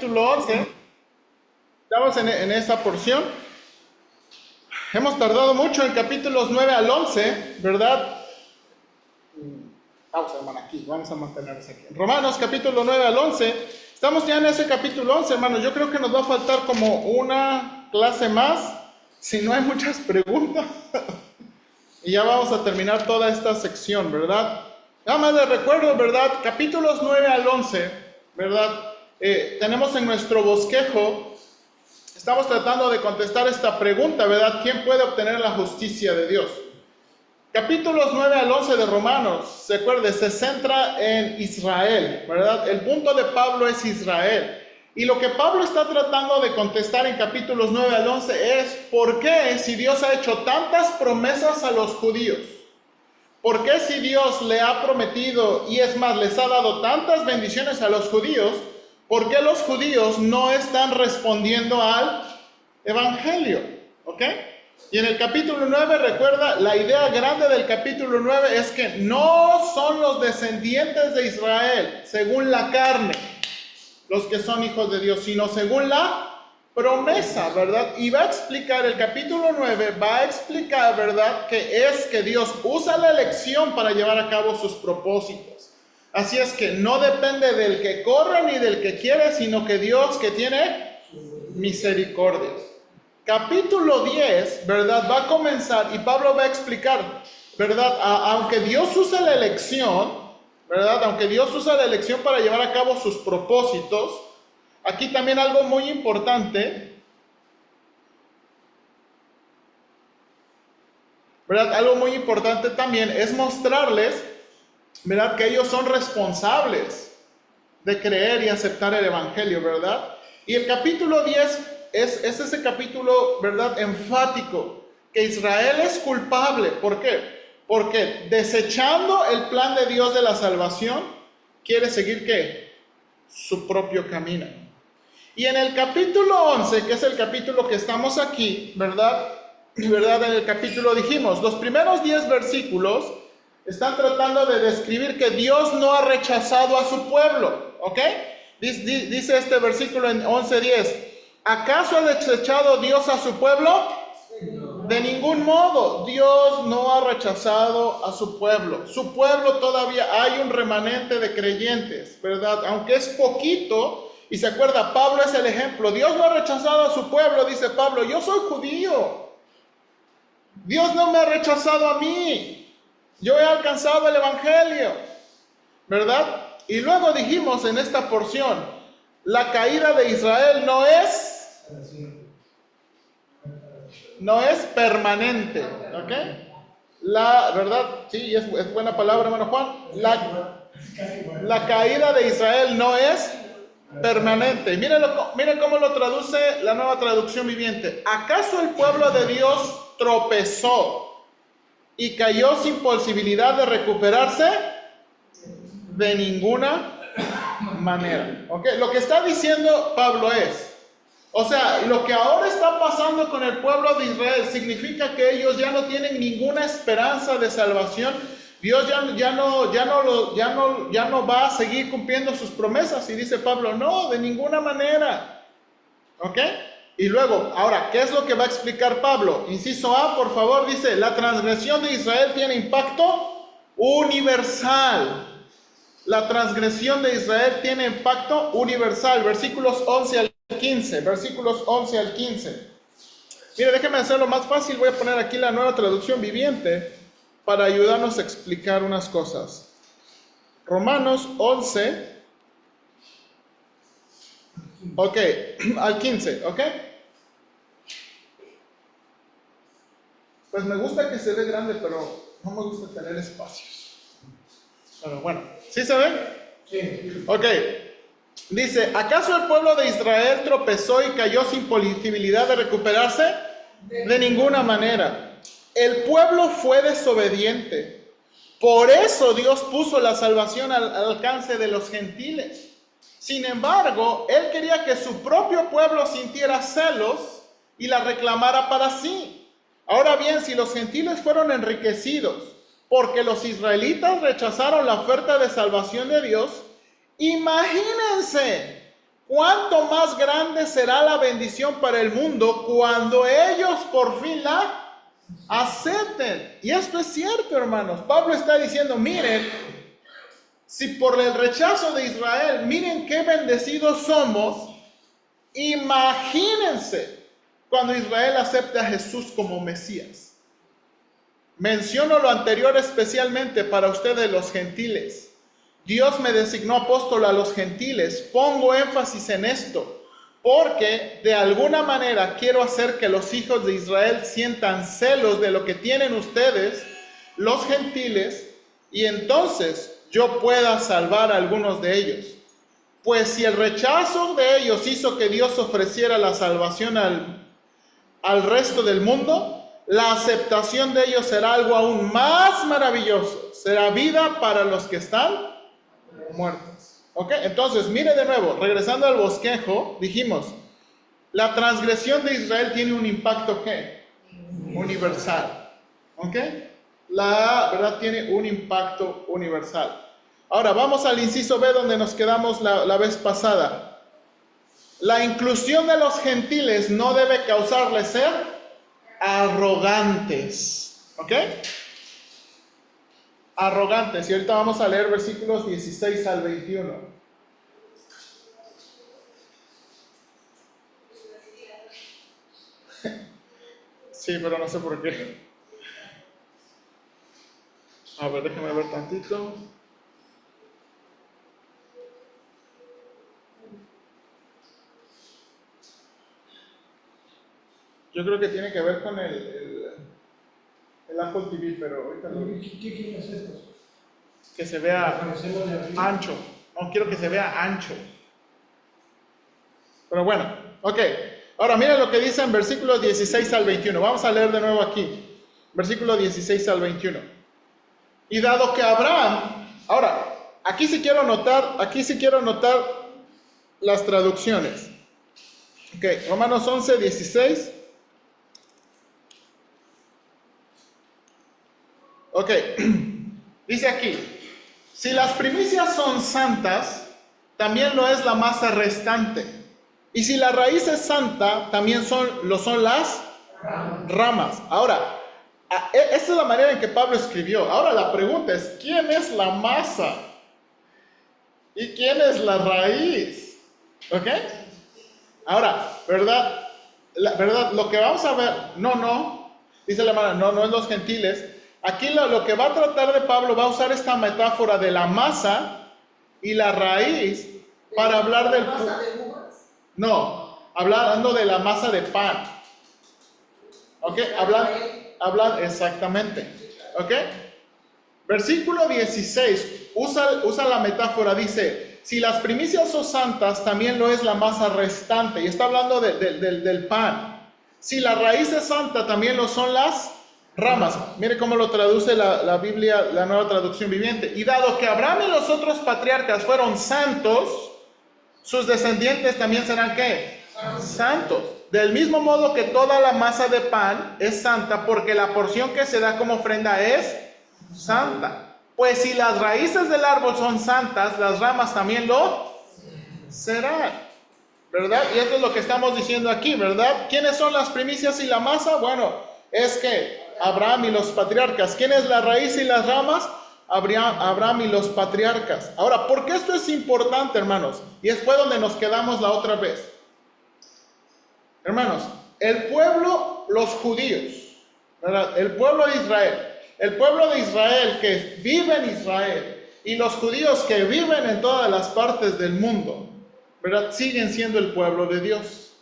capítulo 11. Estamos en esta porción. Hemos tardado mucho en capítulos 9 al 11, ¿verdad? Vamos, hermano, aquí. Vamos a mantenernos aquí. Romanos, capítulo 9 al 11. Estamos ya en ese capítulo 11, hermanos. Yo creo que nos va a faltar como una clase más, si no hay muchas preguntas. Y ya vamos a terminar toda esta sección, ¿verdad? Nada más les recuerdo, ¿verdad? Capítulos 9 al 11, ¿verdad? Tenemos en nuestro bosquejo, estamos tratando de contestar esta pregunta, ¿verdad? ¿Quién puede obtener la justicia de Dios? Capítulos 9 al 11 de Romanos, se acuerde, se centra en Israel, ¿verdad? El punto de Pablo es Israel. Y lo que Pablo está tratando de contestar en capítulos 9 al 11 es ¿por qué si Dios ha hecho tantas promesas a los judíos? ¿Por qué si Dios le ha prometido y es más, les ha dado tantas bendiciones a los judíos? ¿Por qué los judíos no están respondiendo al evangelio? ¿Ok? Y en el capítulo 9, recuerda, la idea grande del capítulo 9 es que no son los descendientes de Israel, según la carne, los que son hijos de Dios, sino según la promesa, ¿verdad? Y va a explicar, el capítulo 9 va a explicar, ¿verdad? Que es que Dios usa la elección para llevar a cabo sus propósitos. Así es que no depende del que corre ni del que quiere, sino que Dios que tiene misericordia. Capítulo 10, ¿verdad? Va a comenzar y Pablo va a explicar, ¿verdad? Aunque Dios usa la elección, ¿verdad? Aunque Dios usa la elección para llevar a cabo sus propósitos, aquí también algo muy importante, ¿verdad? Algo muy importante también es mostrarles, ¿verdad? Que ellos son responsables de creer y aceptar el evangelio, ¿verdad? Y el capítulo 10 es ese capítulo, ¿verdad? Enfático, que Israel es culpable. ¿Por qué? Porque desechando el plan de Dios de la salvación, quiere seguir ¿qué? Su propio camino. Y en el capítulo 11, que es el capítulo que estamos aquí, ¿verdad? ¿Verdad? En el capítulo dijimos, los primeros 10 versículos están tratando de describir que Dios no ha rechazado a su pueblo, ¿ok? Dice este versículo en 11:10, ¿acaso ha desechado Dios a su pueblo? De ningún modo, Dios no ha rechazado a su pueblo. Su pueblo todavía hay un remanente de creyentes, ¿verdad? Aunque es poquito, y se acuerda, Pablo es el ejemplo. Dios no ha rechazado a su pueblo, dice Pablo, yo soy judío. Dios no me ha rechazado a mí. Yo he alcanzado el evangelio, ¿verdad? Y luego dijimos en esta porción, la caída de Israel no es permanente, ¿ok? La verdad, sí, es buena palabra, hermano Juan. La caída de Israel no es permanente. Miren cómo lo traduce la Nueva Traducción Viviente. ¿Acaso el pueblo de Dios tropezó y cayó sin posibilidad de recuperarse? De ninguna manera. ¿Ok? Lo que está diciendo Pablo es, o sea, lo que ahora está pasando con el pueblo de Israel significa que ellos ya no tienen ninguna esperanza de salvación. Dios ya no va a seguir cumpliendo sus promesas. Y dice Pablo, no, de ninguna manera. ¿Ok? Y luego, ahora, ¿qué es lo que va a explicar Pablo? Inciso A, por favor, dice, la transgresión de Israel tiene impacto universal. La transgresión de Israel tiene impacto universal. Versículos 11 al 15. Versículos 11 al 15. Mire, déjeme hacerlo más fácil. Voy a poner aquí la Nueva Traducción Viviente para ayudarnos a explicar unas cosas. Romanos 11. Ok, al 15, ¿ok? Pues me gusta que se ve grande, pero no me gusta tener espacios. Pero bueno, ¿sí se ven? Sí. Ok. Dice, ¿acaso el pueblo de Israel tropezó y cayó sin posibilidad de recuperarse? De ninguna manera. El pueblo fue desobediente. Por eso Dios puso la salvación al alcance de los gentiles. Sin embargo, Él quería que su propio pueblo sintiera celos y la reclamara para sí. Ahora bien, si los gentiles fueron enriquecidos porque los israelitas rechazaron la oferta de salvación de Dios, imagínense ¿cuánto más grande será la bendición para el mundo cuando ellos por fin la acepten? Y esto es cierto, hermanos. Pablo está diciendo, miren, si por el rechazo de Israel, miren qué bendecidos somos, imagínense cuando Israel acepte a Jesús como Mesías. Menciono lo anterior especialmente para ustedes los gentiles. Dios me designó apóstol a los gentiles. Pongo énfasis en esto, porque de alguna manera quiero hacer que los hijos de Israel sientan celos de lo que tienen ustedes, los gentiles, y entonces yo pueda salvar a algunos de ellos. Pues si el rechazo de ellos hizo que Dios ofreciera la salvación al resto del mundo, la aceptación de ellos será algo aún más maravilloso. Será vida para los que están muertos. ¿Ok? Entonces, mire de nuevo, regresando al bosquejo, dijimos, la transgresión de Israel tiene un impacto, ¿qué? Universal. ¿Ok? La verdad tiene un impacto universal. Ahora, vamos al inciso B donde nos quedamos la vez pasada. La inclusión de los gentiles no debe causarles ser arrogantes. ¿Ok? Arrogantes. Y ahorita vamos a leer versículos 16 al 21. Sí, pero no sé por qué. A ver, déjame ver tantito. Yo creo que tiene que ver con el Apple TV, pero ahorita no. ¿Qué quieren hacer estos? Que se vea ancho. No quiero que se vea ancho. Pero bueno, ok. Ahora miren lo que dice en versículos 16 al 21. Vamos a leer de nuevo aquí. Versículo 16 al 21. Y dado que Abraham, ahora, aquí sí quiero anotar las traducciones. Ok, Romanos 11, 16. Ok, dice aquí, si las primicias son santas, también lo es la masa restante. Y si la raíz es santa, también lo son las ramas. Ahora, esta es la manera en que Pablo escribió. Ahora la pregunta es, ¿quién es la masa? ¿Y quién es la raíz? ¿Ok? Ahora, ¿verdad? Lo que vamos a ver, dice la hermana, no es los gentiles. Aquí lo que va a tratar de Pablo, va a usar esta metáfora de la masa y la raíz para hablar del... No, hablando de la masa de pan. ¿Ok? Hablan exactamente. ¿Ok? Versículo 16, usa la metáfora, dice, si las primicias son santas, también lo es la masa restante. Y está hablando del pan. Si la raíz es santa, también lo son las ramas. Mire cómo lo traduce la Biblia, la Nueva Traducción Viviente. Y dado que Abraham y los otros patriarcas fueron santos, sus descendientes también serán ¿qué? Santos. Del mismo modo que toda la masa de pan es santa, porque la porción que se da como ofrenda es santa. Pues si las raíces del árbol son santas, las ramas también lo serán. ¿Verdad? Y eso es lo que estamos diciendo aquí, ¿verdad? ¿Quiénes son las primicias y la masa? Bueno, es que Abraham y los patriarcas. ¿Quién es la raíz y las ramas? Abraham y los patriarcas. Ahora, ¿por qué esto es importante, hermanos? Y fue donde nos quedamos la otra vez. Hermanos, el pueblo, los judíos, ¿verdad? El pueblo de Israel que vive en Israel y los judíos que viven en todas las partes del mundo, ¿verdad? Siguen siendo el pueblo de Dios.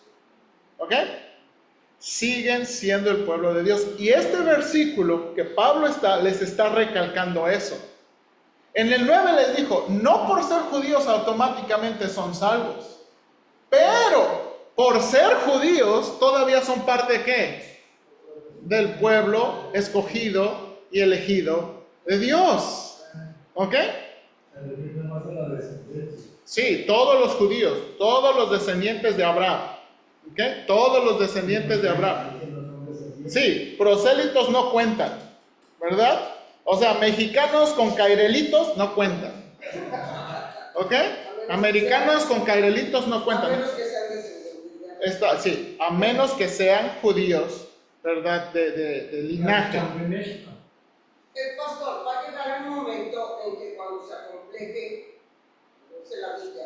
¿Ok? Siguen siendo el pueblo de Dios. Y este versículo que Pablo les está recalcando eso. En el 9 les dijo, no por ser judíos automáticamente son salvos, pero por ser judíos todavía son parte ¿de qué? Del pueblo escogido y elegido de Dios. ¿Ok? Sí, todos los judíos, todos los descendientes de Abraham. ¿Ok? Todos los descendientes de Abraham. Sí, prosélitos no cuentan, ¿verdad? O sea, mexicanos con cairelitos no cuentan. ¿Ok? Americanos con cairelitos no cuentan. A menos que sean descendientes. Sí, a menos que sean judíos, ¿verdad? De linaje. El pastor, va a llegar un momento en que cuando se complete, no sé la Biblia,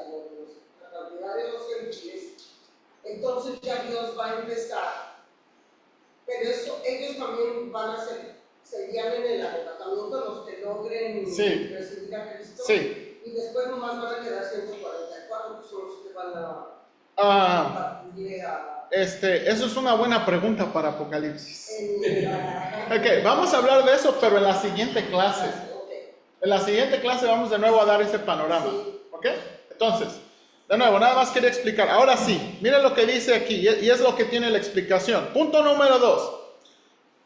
la cantidad de los gentiles, entonces ya Dios va a empezar. Pero eso, ellos también van a ser, serían en el arrebatamiento los que logren recibir a Cristo. Sí. Y después nomás van a quedar 144 que son los que van a partir a... Eso es una buena pregunta para Apocalipsis. Ok, vamos a hablar de eso, pero en la siguiente clase. En la siguiente clase vamos de nuevo a dar ese panorama. ¿Ok? Entonces, de nuevo, nada más quería explicar. Ahora sí, miren lo que dice aquí, y es lo que tiene la explicación. Punto número 2.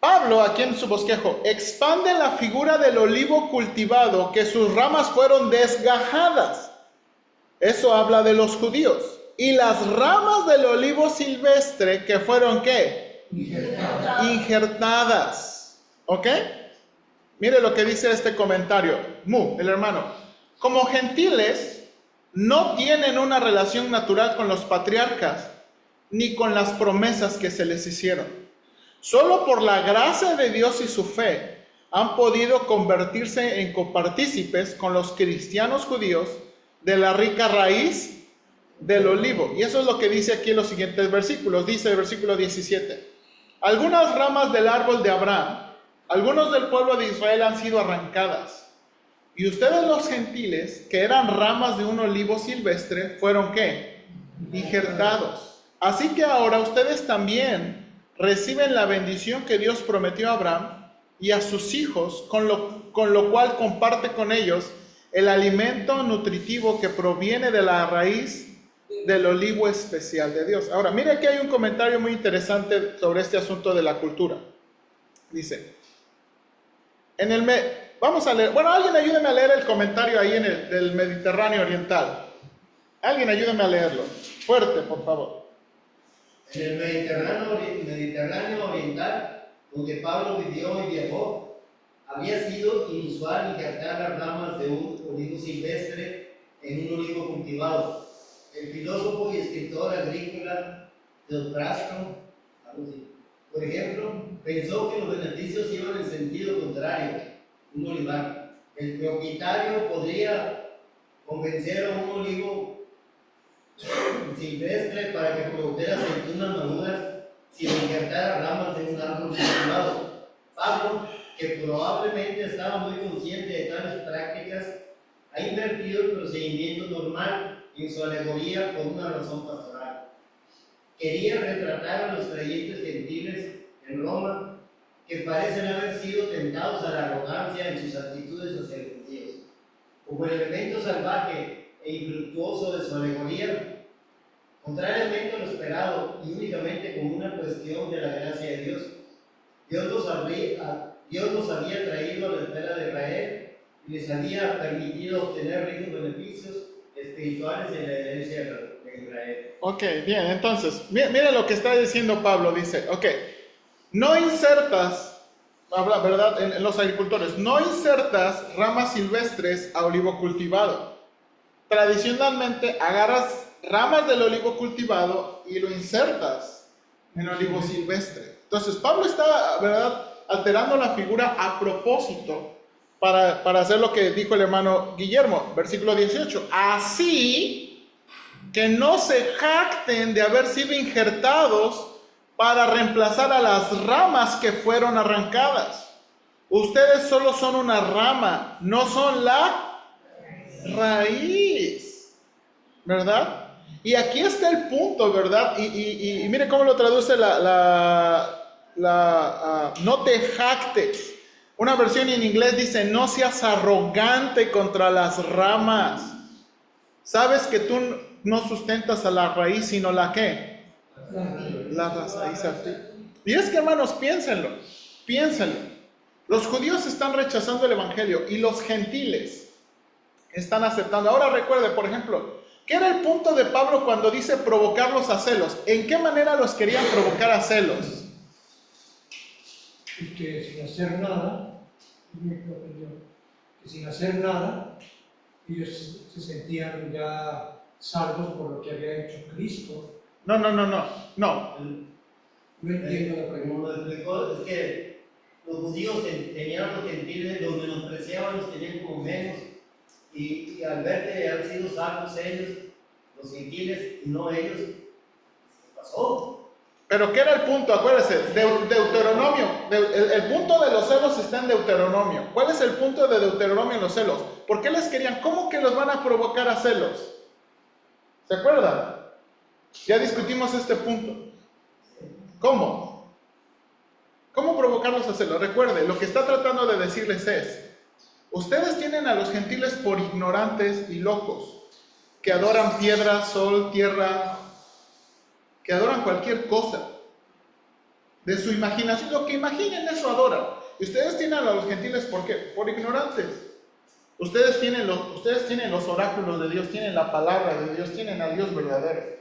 Pablo, aquí en su bosquejo, expande la figura del olivo cultivado, que sus ramas fueron desgajadas. Eso habla de los judíos. Y las ramas del olivo silvestre, que fueron, ¿qué? Injertadas. ¿Ok? Mire lo que dice este comentario. El hermano. Como gentiles, no tienen una relación natural con los patriarcas, ni con las promesas que se les hicieron. Solo por la gracia de Dios y su fe, han podido convertirse en copartícipes con los cristianos judíos de la rica raíz del olivo. Y eso es lo que dice aquí en los siguientes versículos. Dice el versículo 17. Algunas ramas del árbol de Abraham, algunos del pueblo de Israel han sido arrancadas. Y ustedes los gentiles, que eran ramas de un olivo silvestre, ¿fueron qué? Injertados. Así que ahora ustedes también reciben la bendición que Dios prometió a Abraham y a sus hijos, con lo cual comparte con ellos el alimento nutritivo que proviene de la raíz del olivo especial de Dios. Ahora, mire, aquí hay un comentario muy interesante sobre este asunto de la cultura. Dice, vamos a leer, alguien ayúdeme a leer el comentario ahí del Mediterráneo Oriental. Alguien ayúdeme a leerlo. Fuerte, por favor. En el Mediterráneo Oriental, donde Pablo vivió y viajó, había sido inusual injertar las ramas de un olivo silvestre en un olivo cultivado. El filósofo y escritor agrícola Teofrasto, por ejemplo, pensó que los beneficios iban en sentido contrario, un olivar. El propietario podría convencer a un olivo silvestre para que produjera aceitunas maduras sin injertar ramas de un árbol cultivado. Pablo, que probablemente estaba muy consciente de tales prácticas, ha invertido el procedimiento normal en su alegoría por una razón pastoral. Quería retratar a los creyentes gentiles en Roma que parecen haber sido tentados a la arrogancia en sus actitudes hacia los judíos. Como el elemento salvaje e infructuoso de su alegoría, contrariamente a lo esperado y únicamente como una cuestión de la gracia de Dios, Dios los había traído a la esfera de Israel y les había permitido obtener ricos beneficios espirituales en la herencia de Israel. Ok, bien, entonces, mira lo que está diciendo Pablo. Dice, no insertas, ¿verdad? En los agricultores, no insertas ramas silvestres a olivo cultivado. Tradicionalmente agarras ramas del olivo cultivado y lo insertas en olivo silvestre. Entonces Pablo está, ¿verdad?, alterando la figura a propósito para hacer lo que dijo el hermano Guillermo, versículo 18. Así que no se jacten de haber sido injertados para reemplazar a las ramas que fueron arrancadas. Ustedes solo son una rama, no son la raíz, ¿verdad? Y aquí está el punto, ¿verdad? Y mire cómo lo traduce no te jactes. Una versión en inglés dice, no seas arrogante contra las ramas. Sabes que tú no sustentas a la raíz, sino la ¿qué? La raíz. Y es que, hermanos, piénsenlo. Los judíos están rechazando el evangelio y los gentiles están aceptando. Ahora recuerde, por ejemplo, ¿qué era el punto de Pablo cuando dice provocarlos a celos? ¿En qué manera los querían provocar a celos? Y que sin hacer nada, que sin hacer nada, ellos se sentían ya salvos por lo que había hecho Cristo. No. No entiendo la Como pregunta. lo explicó, es que los judíos tenían a los gentiles, los menospreciaban, los tenían como menos. Y al ver que han sido salvos ellos, los gentiles, y no ellos, ¿qué pasó? Pero ¿qué era el punto? Acuérdese, Deuteronomio. El punto de los celos está en Deuteronomio. ¿Cuál es el punto de Deuteronomio en los celos? ¿Por qué les querían? ¿Cómo que los van a provocar a celos? ¿Se acuerdan? Ya discutimos este punto. ¿Cómo? ¿Cómo provocarlos a celos? Recuerde, lo que está tratando de decirles es, ustedes tienen a los gentiles por ignorantes y locos, que adoran piedra, sol, tierra, que adoran cualquier cosa. De su imaginación, lo que imaginen eso adoran. Y ustedes tienen a los gentiles, ¿por qué? Por ignorantes. Ustedes tienen los oráculos de Dios, tienen la palabra de Dios, tienen al Dios verdadero.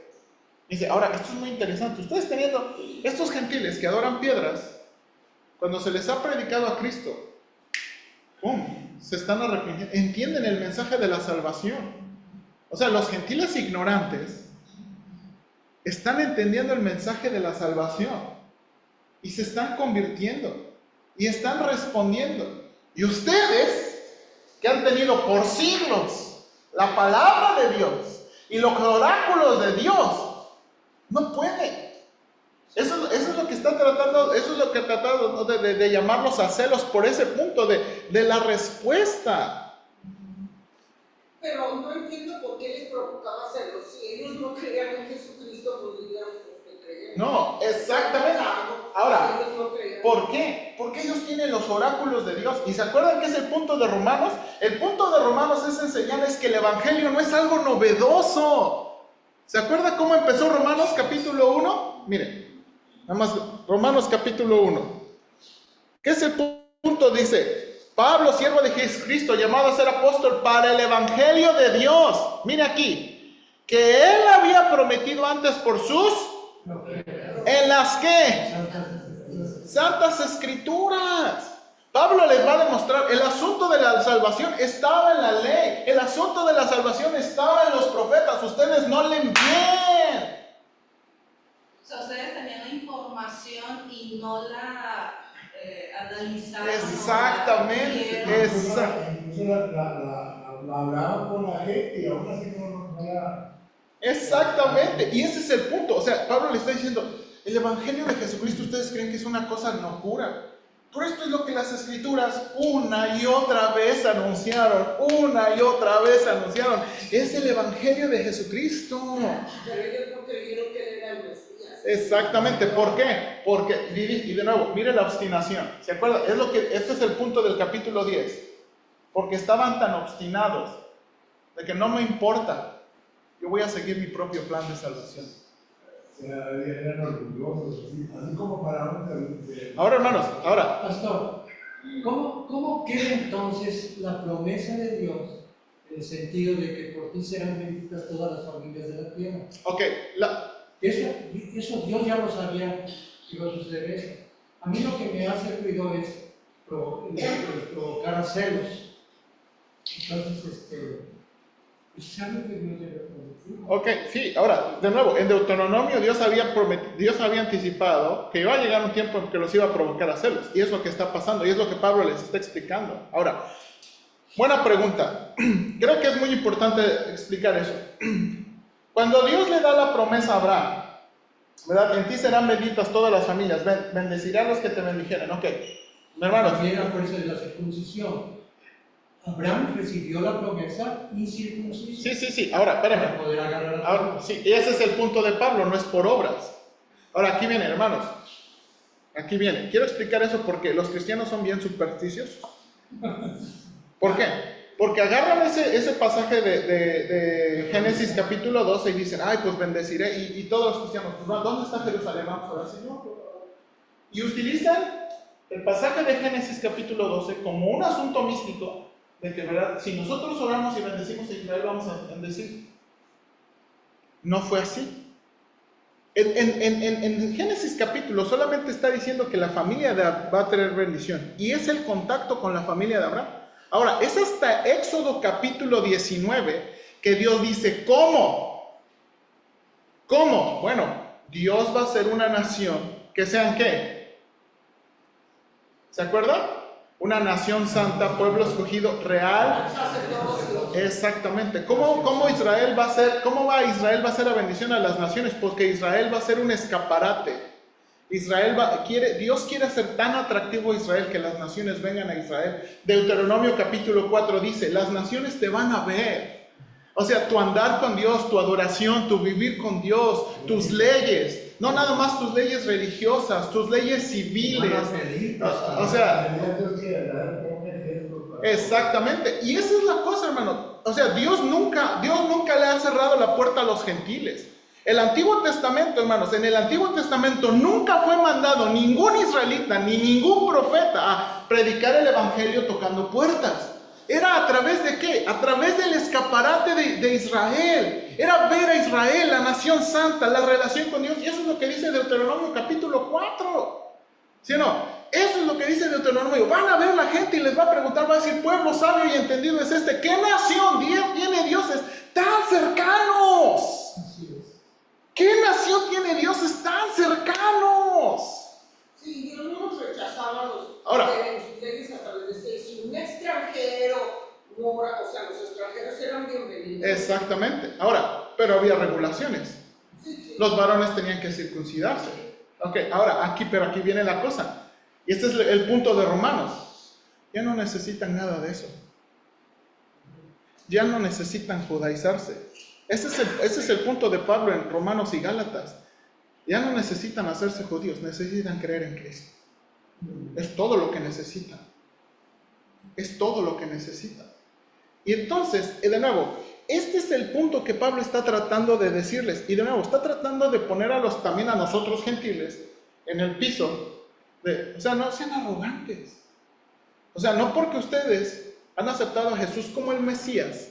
Dice, ahora, esto es muy interesante. Ustedes teniendo estos gentiles que adoran piedras, cuando se les ha predicado a Cristo, ¡pum!, se están arrepintiendo, entienden el mensaje de la salvación. O sea, los gentiles ignorantes están entendiendo el mensaje de la salvación y se están convirtiendo y están respondiendo. Y ustedes, que han tenido por siglos la palabra de Dios y los oráculos de Dios, no pueden. Eso es lo que está tratando, eso es lo que ha tratado de llamarlos a celos por ese punto de la respuesta. Pero no entiendo por qué les provocaba celos. Si ellos no creían en Jesucristo, pues dirían, pues que creen. No, exactamente. Ahora, Ellos no creían. ¿por qué? Porque ellos tienen los oráculos de Dios. ¿Y se acuerdan qué es el punto de Romanos? El punto de Romanos es enseñarles que el Evangelio no es algo novedoso. ¿Se acuerda cómo empezó Romanos capítulo 1? Miren, nada más Romanos capítulo 1. ¿Qué es el punto? Dice, Pablo, siervo de Jesucristo, llamado a ser apóstol para el Evangelio de Dios. Mire aquí, que él había prometido antes por sus... ¿En las qué? Santas Escrituras. Pablo les va a demostrar, el asunto de la salvación estaba en la ley, el asunto de la salvación estaba en los profetas, ustedes no leen bien. O sea, ustedes tenían la información y no la analizaron. Exactamente, Incluso la hablaban con la gente y aún así no la... exactamente, y ese es el punto. O sea, Pablo le está diciendo, el Evangelio de Jesucristo ustedes creen que es una cosa no pura. Pero esto es lo que las Escrituras una y otra vez anunciaron, es el Evangelio de Jesucristo. Pero ellos no creyeron que él era el Mesías. Exactamente, ¿por qué? Porque, y de nuevo, mire la obstinación, ¿se acuerda? Este es el punto del capítulo 10, porque estaban tan obstinados de que no me importa, yo voy a seguir mi propio plan de salvación. Eran orgullosos, así como para Ahora, hermanos, ahora, Pastor, ¿cómo queda entonces la promesa de Dios en el sentido de que por ti serán benditas todas las familias de la tierra? ok, Eso Dios ya lo sabía que iba a suceder eso. A mí lo que me hace ruido es provocar a celos. Entonces, es algo que Dios ya había prometido. ok, sí, ahora, de nuevo, en Deuteronomio Dios había anticipado que iba a llegar un tiempo en que los iba a provocar a celos, y es lo que está pasando, y es lo que Pablo les está explicando. Ahora, buena pregunta, creo que es muy importante explicar eso. Cuando Dios le da la promesa a Abraham, ¿verdad? En ti serán benditas todas las familias, bendecirá a los que te bendijeren, ok, hermanos. También a fuerza de la circuncisión. Abraham recibió la promesa incircunciso. Sí, ahora, espérame. Para poder agarrar a Ahora, sí, ese es el punto de Pablo, no es por obras. Ahora, aquí viene, hermanos. Aquí viene. Quiero explicar eso porque los cristianos son bien supersticiosos. ¿Por qué? Porque agarran ese pasaje de Génesis capítulo 12 y dicen, ay, pues bendeciré. Y todos los cristianos, pues, ¿dónde está Jerusalén? Vamos a ver, Señor. Y utilizan el pasaje de Génesis capítulo 12 como un asunto místico. De que, ¿verdad? Si nosotros oramos y bendecimos a Israel, vamos a bendecir. No fue así. En Génesis capítulo solamente está diciendo que la familia de Abraham va a tener bendición. Y es el contacto con la familia de Abraham. Ahora, es hasta Éxodo capítulo 19 que Dios dice, ¿cómo? ¿Cómo? Bueno, Dios va a ser una nación que sean ¿qué? ¿Se acuerda? Una nación santa, pueblo escogido, real. Exactamente. ¿Cómo Israel va a ser? ¿Cómo va Israel va a ser la bendición a las naciones? Porque Israel va a ser un escaparate. Dios quiere hacer tan atractivo a Israel que las naciones vengan a Israel. Deuteronomio capítulo 4 dice, las naciones te van a ver. O sea, tu andar con Dios, tu adoración, tu vivir con Dios, tus leyes, no nada más tus leyes religiosas, tus leyes civiles. O sea, exactamente. Y esa es la cosa, hermano. O sea, Dios nunca le ha cerrado la puerta a los gentiles. El Antiguo Testamento, hermanos, en el Antiguo Testamento nunca fue mandado ningún israelita ni ningún profeta a predicar el evangelio tocando puertas. Era a través de ¿qué? A través del escaparate de Israel. Era ver a Israel, la nación santa, la relación con Dios. Y eso es lo que dice Deuteronomio capítulo 4. ¿Sí o no? Eso es lo que dice Deuteronomio. Van a ver la gente y les va a preguntar, va a decir, pueblo sabio y entendido es este. ¿Qué nación tiene dioses tan cercanos? ¿Qué nación tiene dioses tan cercanos? Sí, Dios no nos rechazaba a los Ahora, leyes a través de si un extranjero mora, o sea, los extranjeros eran bienvenidos. Exactamente. Ahora, pero había regulaciones. Sí. Los varones tenían que circuncidarse. Ok, ahora, aquí viene la cosa. Y este es el punto de Romanos. Ya no necesitan nada de eso. Ya no necesitan judaizarse. Ese es el punto de Pablo en Romanos y Gálatas. Ya no necesitan hacerse judíos, necesitan creer en Cristo. Es todo lo que necesitan. Es todo lo que necesitan. Y entonces, de nuevo, este es el punto que Pablo está tratando de decirles. Y de nuevo, está tratando de poner también a nosotros gentiles en el piso. O sea, no sean arrogantes. O sea, no porque ustedes han aceptado a Jesús como el Mesías,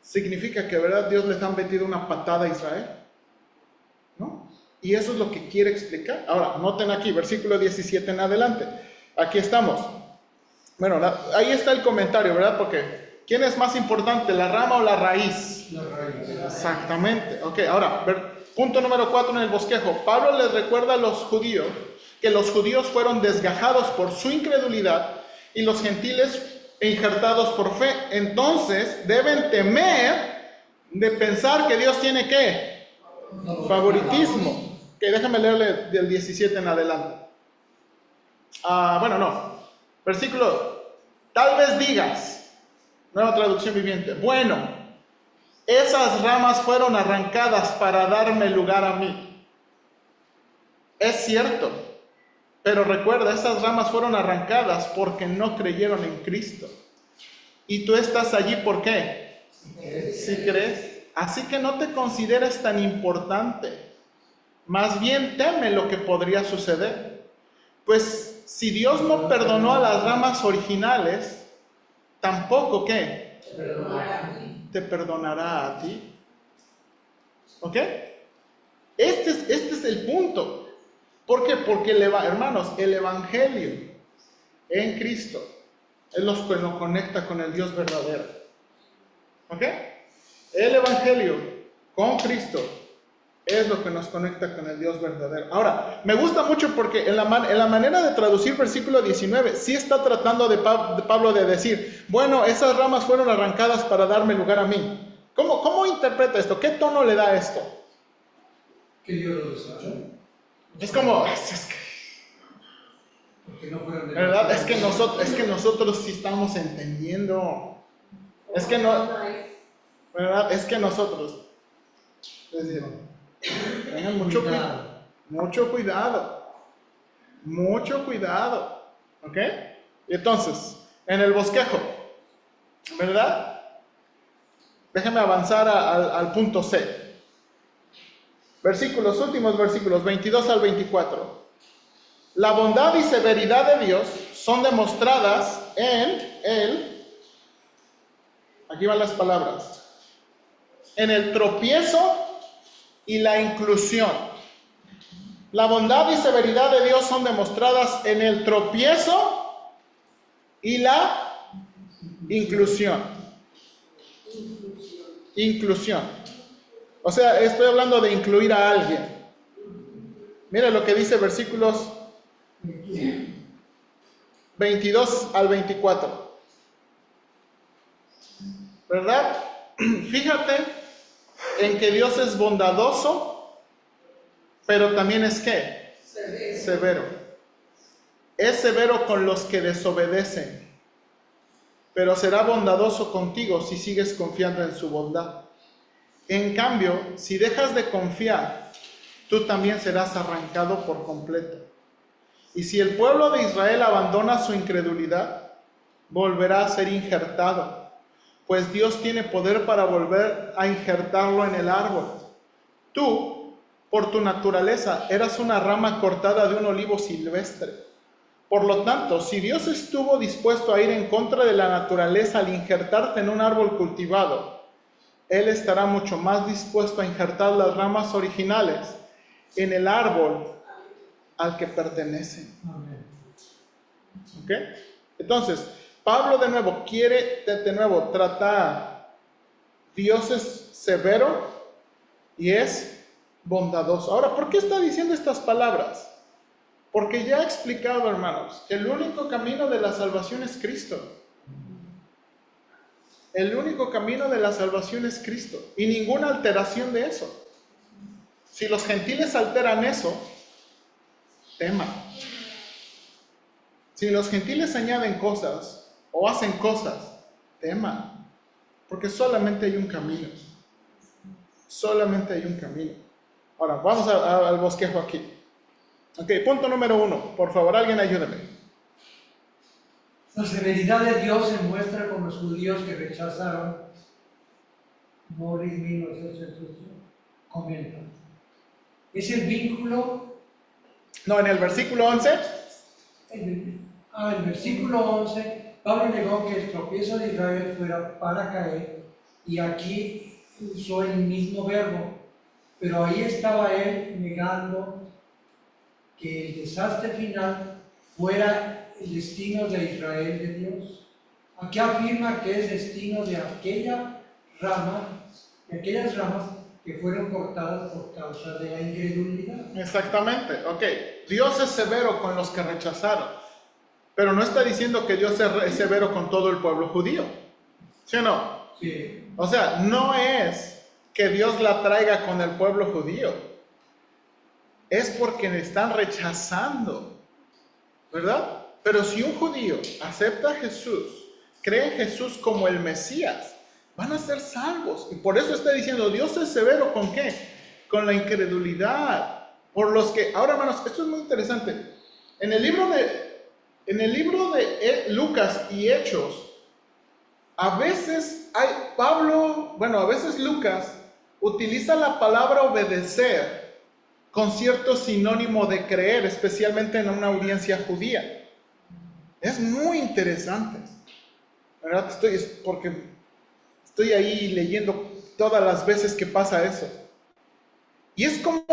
significa que, ¿verdad? Dios les ha metido una patada a Israel. ¿No? Y eso es lo que quiere explicar. Ahora, noten aquí, versículo 17 en adelante. Aquí estamos. Bueno, ahí está el comentario, ¿verdad? Porque, ¿quién es más importante, la rama o la raíz? La raíz. Exactamente. Ok, ahora, punto número 4 en el bosquejo. Pablo les recuerda a los judíos que los judíos fueron desgajados por su incredulidad y los gentiles injertados por fe. Entonces, deben temer de pensar que Dios tiene ¿qué? Favoritismo. Que déjame leerle del 17 en adelante. Bueno, no. Versículo, tal vez digas, nueva traducción viviente, bueno, esas ramas fueron arrancadas para darme lugar a mí. Es cierto, pero recuerda, esas ramas fueron arrancadas porque no creyeron en Cristo. Y tú estás allí, ¿por qué? Si crees. Así que no te consideres tan importante. Más bien teme lo que podría suceder. Pues si Dios no perdonó a las ramas originales, tampoco ¿qué? Te perdonará a ti. ¿Ok? Este es el punto. ¿Por qué? Porque, hermanos, el Evangelio en Cristo es lo que nos conecta con el Dios verdadero. ¿Ok? El Evangelio con Cristo es lo que nos conecta con el Dios verdadero. Ahora, me gusta mucho porque en la manera de traducir versículo 19, sí está tratando de Pablo de decir, bueno, esas ramas fueron arrancadas para darme lugar a mí. ¿Cómo interpreta esto? ¿Qué tono le da esto? Que Dios lo desechó. Es como, Porque no fueron de ¿verdad? Es que nosotros sí estamos entendiendo. Es que no, ¿verdad? Es que nosotros, es decir, tengan mucho cuidado, ¿ok? Y entonces, en el bosquejo, ¿verdad? Déjenme avanzar al punto C. Últimos versículos, 22 al 24. La bondad y severidad de Dios son demostradas aquí van las palabras, en el tropiezo y la inclusión. La bondad y severidad de Dios son demostradas en el tropiezo y la Inclusión. Inclusión. Inclusión. O sea, estoy hablando de incluir a alguien. Mira lo que dice versículos 22 al 24. ¿Verdad? Fíjate en que Dios es bondadoso, pero también es ¿qué? Severo. Es severo con los que desobedecen, pero será bondadoso contigo si sigues confiando en su bondad. En cambio, si dejas de confiar, tú también serás arrancado por completo. Y si el pueblo de Israel abandona su incredulidad, volverá a ser injertado, pues Dios tiene poder para volver a injertarlo en el árbol. Tú, por tu naturaleza, eras una rama cortada de un olivo silvestre. Por lo tanto, si Dios estuvo dispuesto a ir en contra de la naturaleza al injertarte en un árbol cultivado, Él estará mucho más dispuesto a injertar las ramas originales en el árbol al que pertenecen. Amén. ¿Ok? Entonces, Pablo quiere de nuevo tratar. Dios es severo y es bondadoso. Ahora, ¿por qué está diciendo estas palabras? Porque ya he explicado, hermanos, que el único camino de la salvación es Cristo. El único camino de la salvación es Cristo. Y ninguna alteración de eso. Si los gentiles alteran eso, teman. Si los gentiles añaden cosas o hacen cosas, teman. Porque solamente hay un camino. Solamente hay un camino. Ahora, vamos al bosquejo aquí. Ok, punto número 1. Por favor, alguien ayúdeme. La severidad de Dios se muestra con los judíos que rechazaron. Morris 1988 comenta. Es el vínculo. No, en el versículo 11. El versículo 11, Pablo negó que el tropiezo de Israel fuera para caer, y aquí usó el mismo verbo, pero ahí estaba él negando que el desastre final fuera el destino de Israel de Dios. Aquí afirma que es destino de aquellas ramas que fueron cortadas por causa de la incredulidad. Exactamente, ok. Dios es severo con los que rechazaron, pero no está diciendo que Dios es severo con todo el pueblo judío. ¿Sí o no? Sí. O sea, no es que Dios la traiga con el pueblo judío. Es porque le están rechazando, ¿verdad? Pero si un judío acepta a Jesús, cree en Jesús como el Mesías, van a ser salvos. Y por eso está diciendo, Dios es severo ¿con qué? Con la incredulidad. Por los que, ahora hermanos, esto es muy interesante. En el libro de Lucas y Hechos, a veces a veces Lucas utiliza la palabra obedecer con cierto sinónimo de creer, especialmente en una audiencia judía. Es muy interesante, ¿verdad? Porque estoy ahí leyendo todas las veces que pasa eso. Y es como,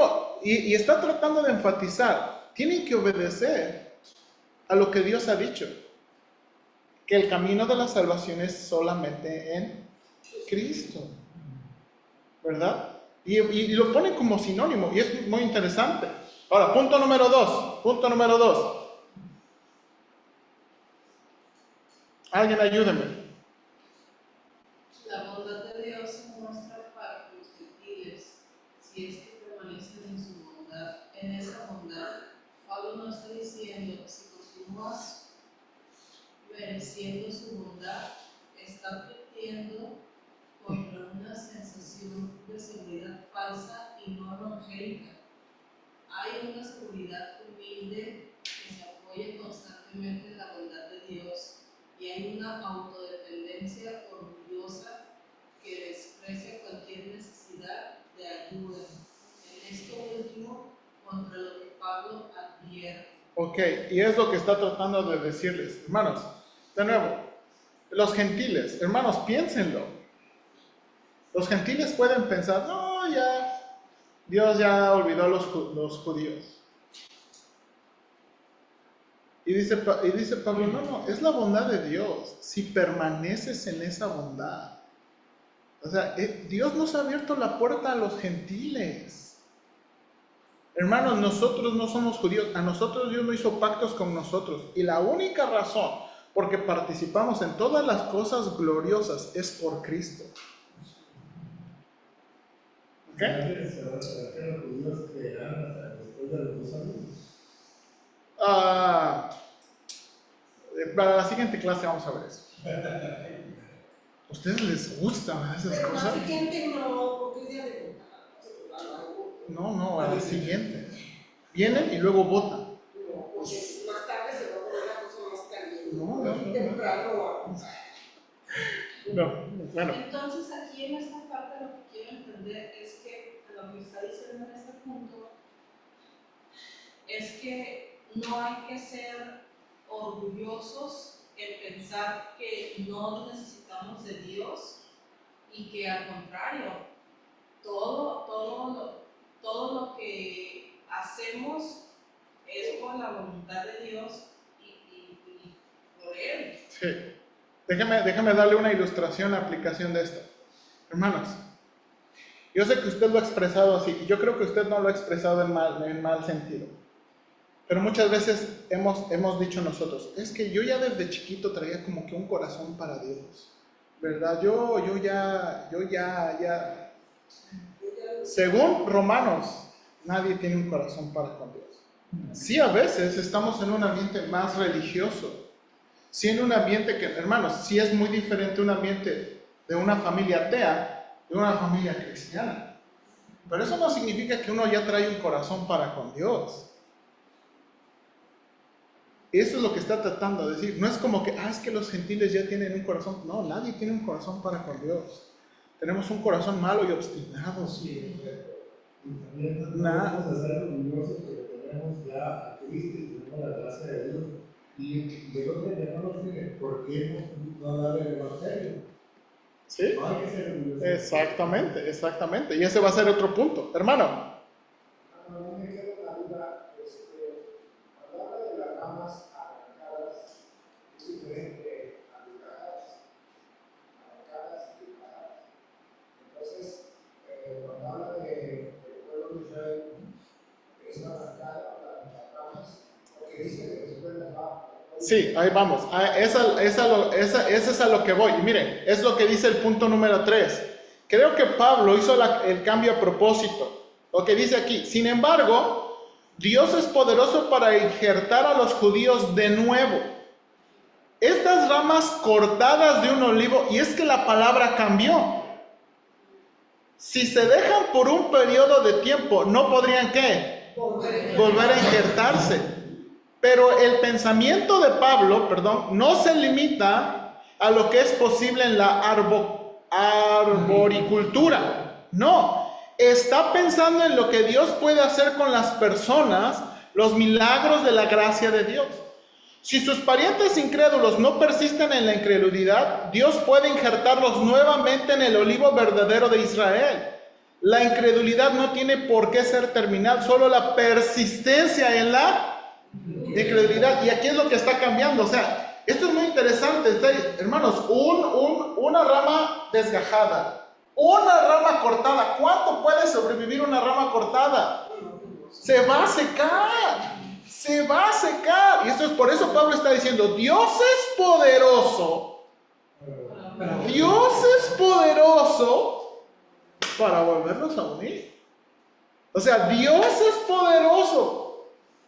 y está tratando de enfatizar, tienen que obedecer a lo que Dios ha dicho, que el camino de la salvación es solamente en Cristo, ¿verdad? Y lo pone como sinónimo, y es muy interesante. Ahora, punto número 2. Alguien ayúdeme. La bondad de Dios se muestra para los gentiles, si es que permanecen en su bondad. En esa bondad, Pablo no está diciendo, si continúas mereciendo su bondad, está advirtiendo contra una sensación de seguridad falsa y no evangélica. Hay una seguridad humilde que se apoya constantemente en la bondad de Dios, y hay una autodependencia orgullosa que desprecia cualquier necesidad de ayuda. En esto último, contra lo que Pablo advierte. Ok, y es lo que está tratando de decirles. Hermanos, de nuevo, los gentiles, hermanos, piénsenlo. Los gentiles pueden pensar, no, ya, Dios ya olvidó a los judíos. Y dice Pablo, no, es la bondad de Dios, si permaneces en esa bondad. O sea, Dios nos ha abierto la puerta a los gentiles. Hermanos, nosotros no somos judíos, a nosotros Dios no hizo pactos con nosotros. Y la única razón por que participamos en todas las cosas gloriosas es por Cristo. ¿Ok? Antes, los judíos creerán hasta después de los 2 años. Para la siguiente clase vamos a ver eso. ¿A ustedes les gustan esas Pero cosas? la siguiente no, porque es día de votar. No, a la siguiente. Vienen y luego votan. No, porque más tarde se va a poner la cosa más caliente. No. Temprano. No, bueno. Entonces aquí en esta parte lo que quiero entender es que lo que está diciendo en este punto es que no hay que ser orgullosos en pensar que no necesitamos de Dios y que al contrario, todo lo que hacemos es por la voluntad de Dios y por Él. Sí. Déjame darle una ilustración, aplicación de esto. Hermanos, yo sé que usted lo ha expresado así, y yo creo que usted no lo ha expresado en mal sentido. Pero muchas veces hemos dicho nosotros, es que yo ya desde chiquito traía como que un corazón para Dios, ¿verdad? Yo ya. Según Romanos, nadie tiene un corazón para con Dios. Sí, a veces estamos en un ambiente más religioso. Sí, en un ambiente que, hermanos, sí es muy diferente un ambiente de una familia atea de una familia cristiana. Pero eso no significa que uno ya trae un corazón para con Dios. Eso es lo que está tratando de decir. No es como que, es que los gentiles ya tienen un corazón. No, nadie tiene un corazón para con Dios. Tenemos un corazón malo y obstinado. Sí, y también no podemos ser orgullosos porque tenemos ya a Cristo y tenemos la gracia de Dios. Y el otro que no nos tiene, ¿por qué no darle el evangelio? ¿Sí? No hay que ser orgullosos. Exactamente. Y ese va a ser otro punto. Hermano. A mí me queda una duda, cuando habla de las ramas arrancadas, es diferente a arrancadas y dejadas. Entonces, cuando habla del pueblo de Israel, es arrancada las ramas, porque dice que después las va. Sí, ahí vamos. Ese es a lo que voy. Y miren, es lo que dice el punto número 3. Creo que Pablo hizo el cambio a propósito. Lo que dice aquí, sin embargo, Dios es poderoso para injertar a los judíos de nuevo. Estas ramas cortadas de un olivo, y es que la palabra cambió. Si se dejan por un periodo de tiempo, no podrían ¿qué? Volver a injertarse. Pero el pensamiento de Pablo, no se limita a lo que es posible en la arboricultura. No, está pensando en lo que Dios puede hacer con las personas, los milagros de la gracia de Dios. Si sus parientes incrédulos no persisten en la incredulidad, Dios puede injertarlos nuevamente en el olivo verdadero de Israel. La incredulidad no tiene por qué ser terminal, solo la persistencia en la incredulidad. Y aquí es lo que está cambiando. O sea, esto es muy interesante. Hermanos, una rama desgajada, una rama cortada. ¿Cuánto puede sobrevivir una rama cortada? Se va a secar. Y esto es por eso Pablo está diciendo, Dios es poderoso. Dios es poderoso para volvernos a unir. O sea, Dios es poderoso.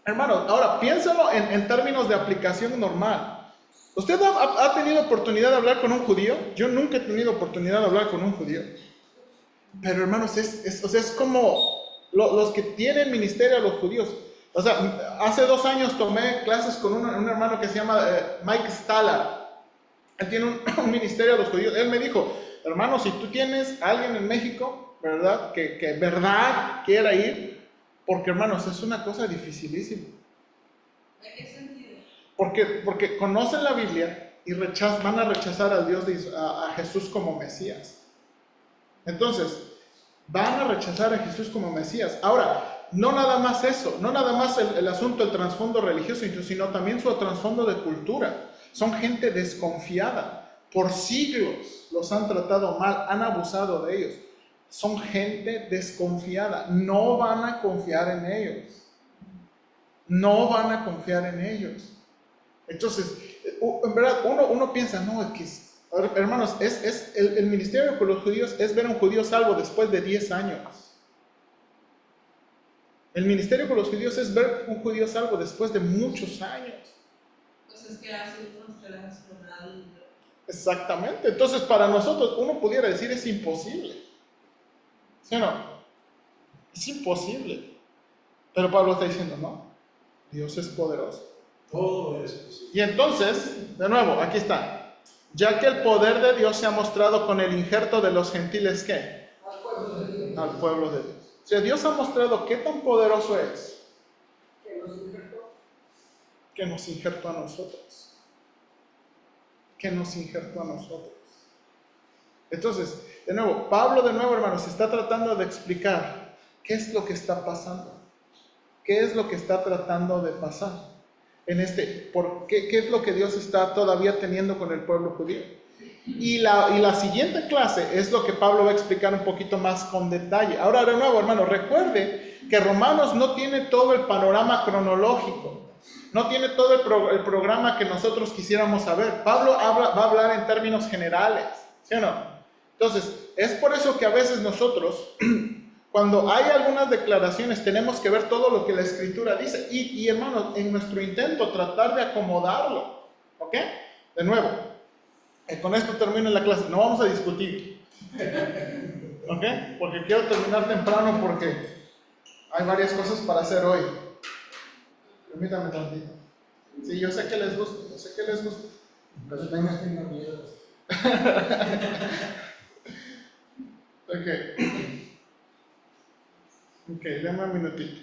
Hermano, ahora piénsalo en términos de aplicación normal. ¿Usted ha tenido oportunidad de hablar con un judío? Yo nunca he tenido oportunidad de hablar con un judío. Pero hermanos, es como los que tienen ministerio a los judíos. O sea, hace 2 años tomé clases con un hermano que se llama Mike Stallard. Él tiene un ministerio a los judíos. Él me dijo, hermano, si tú tienes a alguien en México, ¿verdad? Que verdad quiera ir, porque hermanos, es una cosa dificilísima. ¿En qué sentido? Porque conocen la Biblia y van a rechazar a Dios, a Jesús como Mesías. Entonces, van a rechazar a Jesús como Mesías. Ahora, no nada más eso, no nada más el asunto, el trasfondo religioso, sino también su trasfondo de cultura. Son gente desconfiada. Por siglos los han tratado mal, han abusado de ellos. Son gente desconfiada. No van a confiar en ellos. No van a confiar en ellos. Entonces, en verdad, uno piensa, no, es que, hermanos, el ministerio con los judíos es ver a un judío salvo después de 10 años. El ministerio con los judíos es ver a un judío salvo después de muchos años. Entonces, ¿qué hace transgeneracional? Exactamente. Entonces, para nosotros, uno pudiera decir, es imposible. ¿Sí o no? Es imposible. Pero Pablo está diciendo, no, Dios es poderoso. Todo es posible. Y entonces, de nuevo, aquí está. Ya que el poder de Dios se ha mostrado con el injerto de los gentiles, ¿qué? Al pueblo de Dios. Al pueblo de Dios. O sea, Dios ha mostrado qué tan poderoso es Que nos injertó. que nos injertó a nosotros. Que nos injertó a nosotros. Entonces, de nuevo, Pablo, hermanos, está tratando de explicar qué es lo que está pasando. ¿Qué es lo que está tratando de pasar? ¿Qué es lo que Dios está todavía teniendo con el pueblo judío? Y la siguiente clase es lo que Pablo va a explicar un poquito más con detalle. Ahora, de nuevo, hermano, recuerde que Romanos no tiene todo el panorama cronológico. No tiene todo el programa que nosotros quisiéramos saber. Pablo va a hablar en términos generales, ¿sí o no? Entonces, es por eso que a veces nosotros, cuando hay algunas declaraciones, tenemos que ver todo lo que la Escritura dice. Y hermanos, en nuestro intento tratar de acomodarlo, ¿ok? De nuevo, con esto termino la clase. No vamos a discutir, ¿ok? Porque quiero terminar temprano porque hay varias cosas para hacer hoy. Permítame tantito. Sí, yo sé que les gusta, Pero No tengo miedo. Ok, dame un minutito.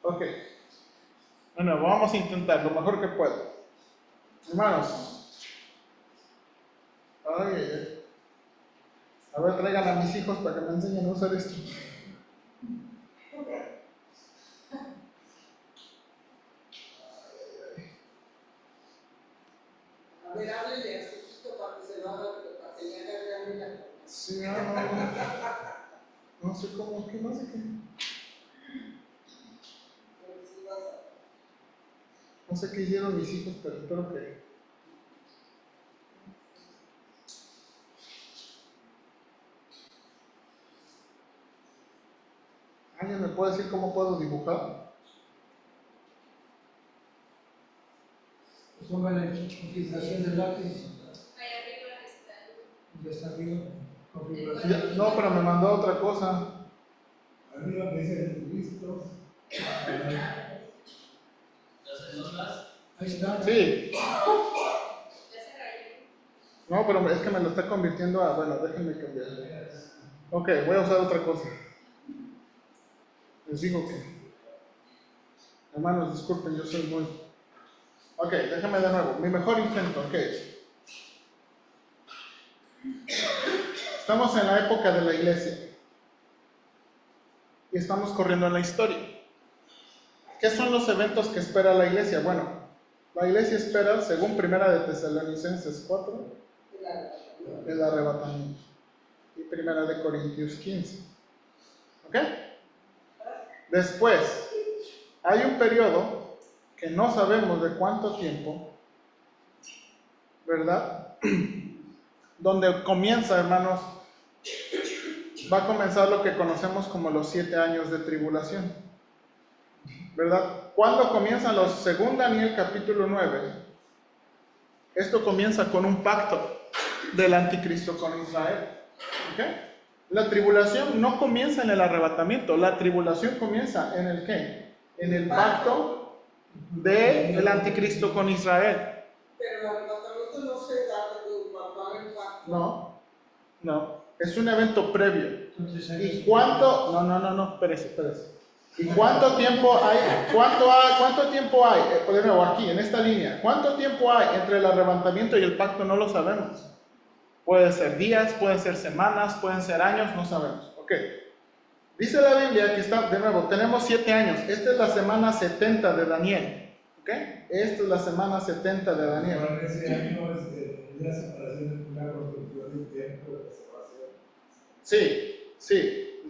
Ok. Bueno, vamos a intentar lo mejor que puedo. Hermanos. Ay. A ver, traigan a mis hijos para que me enseñen a usar esto. A ver, háblele a su chico para que se lo haga, para que le haga grande la. Sí, no sé cómo, ¿qué más? No sé qué hicieron mis hijos, pero espero que... ¿Alguien me puede decir cómo puedo dibujar? Pues póngale configuración del lápiz. Ahí arriba está. Ya está arriba. Configuración. No, pero me mandó otra cosa. Arriba me dice Jesucristo. Ahí está. Sí. Ya se rayó. No, pero es que me lo está convirtiendo a... Bueno, déjenme cambiar. Ok, voy a usar otra cosa. Les digo que... Hermanos, disculpen, yo soy muy... Ok, déjame de nuevo. Mi mejor intento, ok. Estamos en la época de la iglesia. Y estamos corriendo en la historia. ¿Qué son los eventos que espera la iglesia? Bueno, la iglesia espera, según Primera de Tesalonicenses 4, el arrebatamiento. Y Primera de Corintios 15. ¿Ok? Después, hay un periodo que no sabemos de cuánto tiempo, ¿verdad? Donde comienza, hermanos, va a comenzar lo que conocemos como los 7 años de tribulación, ¿verdad? ¿Cuándo comienzan los? Según Daniel capítulo 9, esto comienza con un pacto del anticristo con Israel, ¿ok? La tribulación no comienza en el arrebatamiento, la tribulación comienza en el ¿qué? En el pacto del anticristo con Israel. Pero el arrebatamiento no se da de cuando haga el pacto. No, es un evento previo. Entonces, ¿Y cuánto? No, espérese. ¿Y cuánto tiempo hay? ¿Cuánto tiempo hay? De nuevo, aquí, en esta línea. ¿Cuánto tiempo hay entre el arrebatamiento y el pacto? No lo sabemos. Puede ser días, pueden ser semanas, pueden ser años, no sabemos. Ok. Dice la Biblia que está, de nuevo, tenemos 7 años. Esta es la semana 70 de Daniel. ¿Ok? Esta es la semana 70 de Daniel. Bueno, ese año es la separación de una construcción del templo de separación. Sí, sí.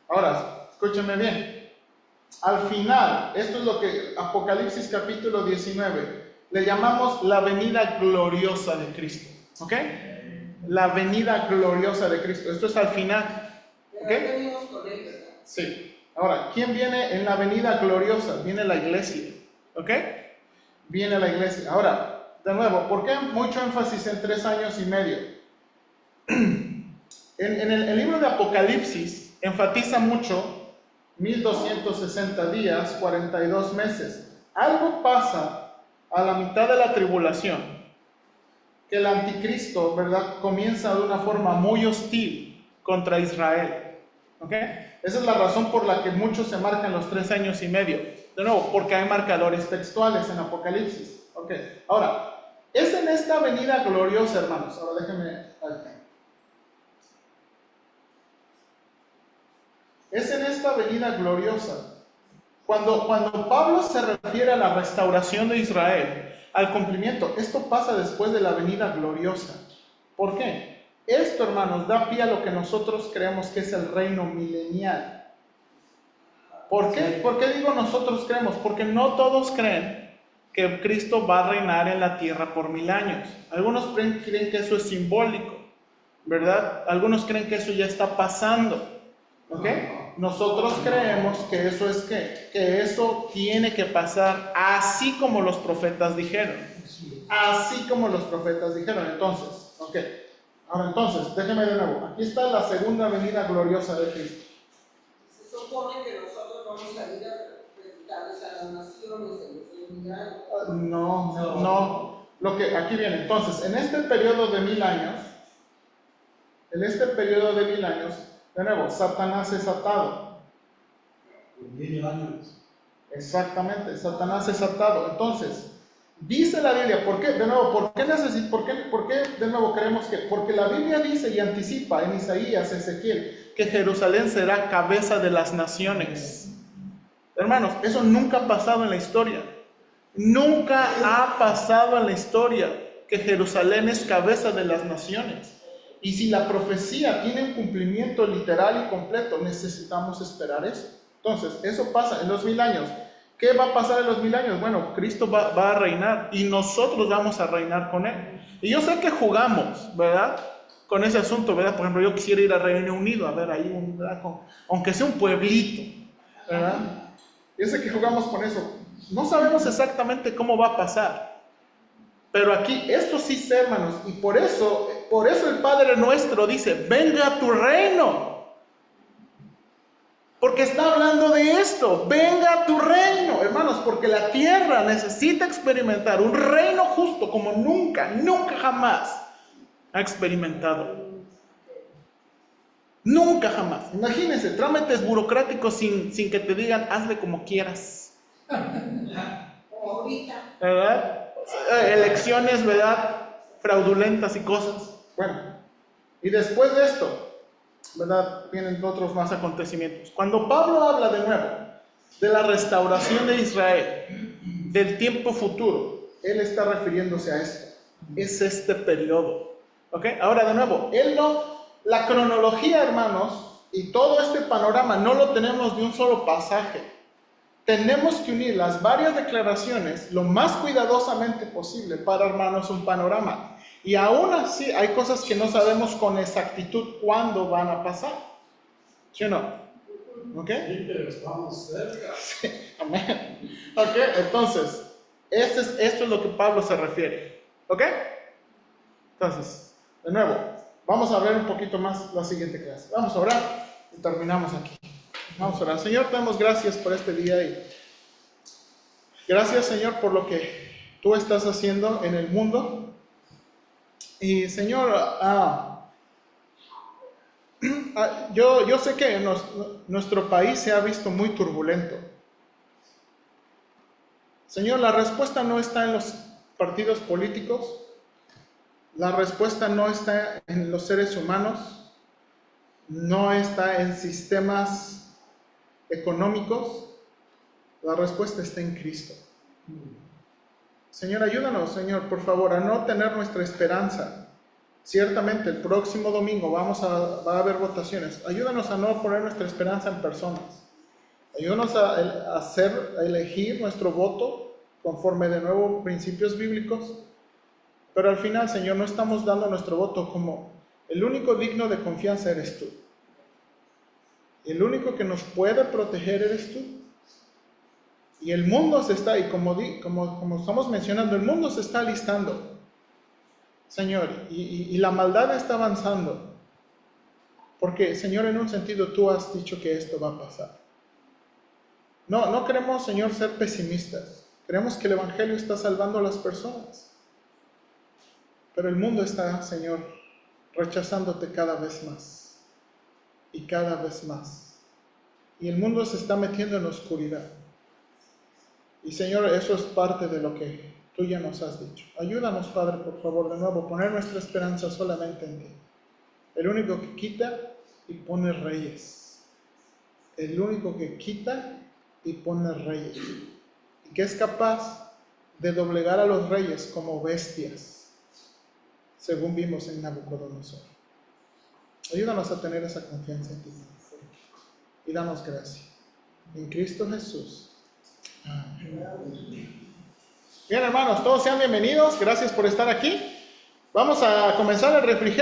Ahora, escúchenme bien. Al final, esto es lo que Apocalipsis capítulo 19, le llamamos la venida gloriosa de Cristo. ¿Ok? La venida gloriosa de Cristo. Esto es al final. Pero ¿Ok? venimos con él, ¿verdad? Sí. Ahora, ¿quién viene en la venida gloriosa? Viene la iglesia. ¿Ok? Viene la iglesia. Ahora, de nuevo, ¿por qué mucho énfasis en 3 años y medio? En el libro de Apocalipsis enfatiza mucho 1260 días, 42 meses. Algo pasa a la mitad de la tribulación, que el anticristo, ¿verdad?, comienza de una forma muy hostil contra Israel. ¿Ok? Esa es la razón por la que muchos se marcan los 3 años y medio. De nuevo, porque hay marcadores textuales en Apocalipsis. ¿Ok? Ahora, es en esta venida gloriosa, hermanos. Ahora déjenme... Es en esta venida gloriosa. Cuando Pablo se refiere a la restauración de Israel, al cumplimiento, esto pasa después de la venida gloriosa. ¿Por qué? Esto, hermanos, da pie a lo que nosotros creemos que es el reino milenial. ¿Por qué? ¿Por qué digo nosotros creemos? Porque no todos creen que Cristo va a reinar en la tierra por 1000 años. Algunos creen que eso es simbólico, ¿verdad? Algunos creen que eso ya está pasando. ¿Ok? Nosotros creemos que eso es que eso tiene que pasar así como los profetas dijeron. Así como los profetas dijeron. Entonces, ok. Ahora entonces, déjenme de nuevo. Aquí está la segunda venida gloriosa de Cristo. Se supone que nosotros vamos a ir a predicarles a las naciones en los 2000 años. No. Lo que aquí viene. Entonces, en este periodo de 1000 años, de nuevo, Satanás es atado. Por 1000 años. Exactamente, Satanás es atado. Entonces, dice la Biblia, ¿por qué? De nuevo, ¿por qué de nuevo creemos que? Porque la Biblia dice y anticipa en Isaías, Ezequiel, que Jerusalén será cabeza de las naciones. Hermanos, eso nunca ha pasado en la historia. Nunca ha pasado en la historia que Jerusalén es cabeza de las naciones. Y si la profecía tiene un cumplimiento literal y completo, necesitamos esperar eso. Entonces, eso pasa en los 1000 años. ¿Qué va a pasar en los 1000 años? Bueno, Cristo va a reinar y nosotros vamos a reinar con Él. Y yo sé que jugamos, ¿verdad?, con ese asunto, ¿verdad? Por ejemplo, yo quisiera ir a Reino Unido, a ver ahí, ¿verdad?, aunque sea un pueblito, ¿verdad? Yo sé que jugamos con eso. No sabemos exactamente cómo va a pasar. Pero aquí, esto sí sé, hermanos, y por eso el Padre nuestro dice, venga tu reino. Porque está hablando de esto, venga tu reino, hermanos, porque la tierra necesita experimentar un reino justo como nunca jamás ha experimentado. Nunca jamás. Imagínense, trámites burocráticos sin que te digan, hazle como quieras. Como ahorita. ¿Verdad? Elecciones, ¿verdad?, fraudulentas y cosas. Bueno, y después de esto, ¿verdad?, vienen otros más acontecimientos. Cuando Pablo habla de nuevo de la restauración de Israel, del tiempo futuro, él está refiriéndose a esto. Es este periodo. ¿Ok? Ahora, de nuevo, la cronología, hermanos, y todo este panorama no lo tenemos de un solo pasaje. Tenemos que unir las varias declaraciones lo más cuidadosamente posible para armarnos un panorama. Y aún así hay cosas que no sabemos con exactitud cuándo van a pasar. ¿Sí o no? ¿Ok? Sí, pero estamos cerca. Sí, amén. ¿Ok? Entonces, esto es lo que Pablo se refiere. ¿Ok? Entonces, de nuevo, vamos a ver un poquito más la siguiente clase. Vamos a orar y terminamos aquí. Vamos a orar. Señor, te damos gracias por este día y gracias, Señor, por lo que tú estás haciendo en el mundo. Y, Señor, yo sé que nuestro país se ha visto muy turbulento. Señor, la respuesta no está en los partidos políticos. La respuesta no está en los seres humanos, no está en sistemas económicos, la respuesta está en Cristo. Señor, ayúdanos, Señor, por favor, a no tener nuestra esperanza. Ciertamente, el próximo domingo va a haber votaciones. Ayúdanos a no poner nuestra esperanza en personas. Ayúdanos a elegir nuestro voto conforme de nuevo principios bíblicos. Pero al final, Señor, no estamos dando nuestro voto como el único digno de confianza eres tú. El único que nos puede proteger eres tú. Y el mundo se está, y como estamos mencionando, el mundo se está alistando, Señor, y la maldad está avanzando. Porque, Señor, en un sentido tú has dicho que esto va a pasar. No queremos, Señor, ser pesimistas. Creemos que el Evangelio está salvando a las personas. Pero el mundo está, Señor, rechazándote cada vez más. Y cada vez más. Y el mundo se está metiendo en la oscuridad. Y Señor, eso es parte de lo que tú ya nos has dicho. Ayúdanos, Padre, por favor, de nuevo, poner nuestra esperanza solamente en ti. El único que quita y pone reyes. El único que quita y pone reyes. Y que es capaz de doblegar a los reyes como bestias, según vimos en Nabucodonosor. Ayúdanos a tener esa confianza en ti. Y danos gracia. En Cristo Jesús. Bien, hermanos, todos sean bienvenidos. Gracias por estar aquí. Vamos a comenzar el refrigerio.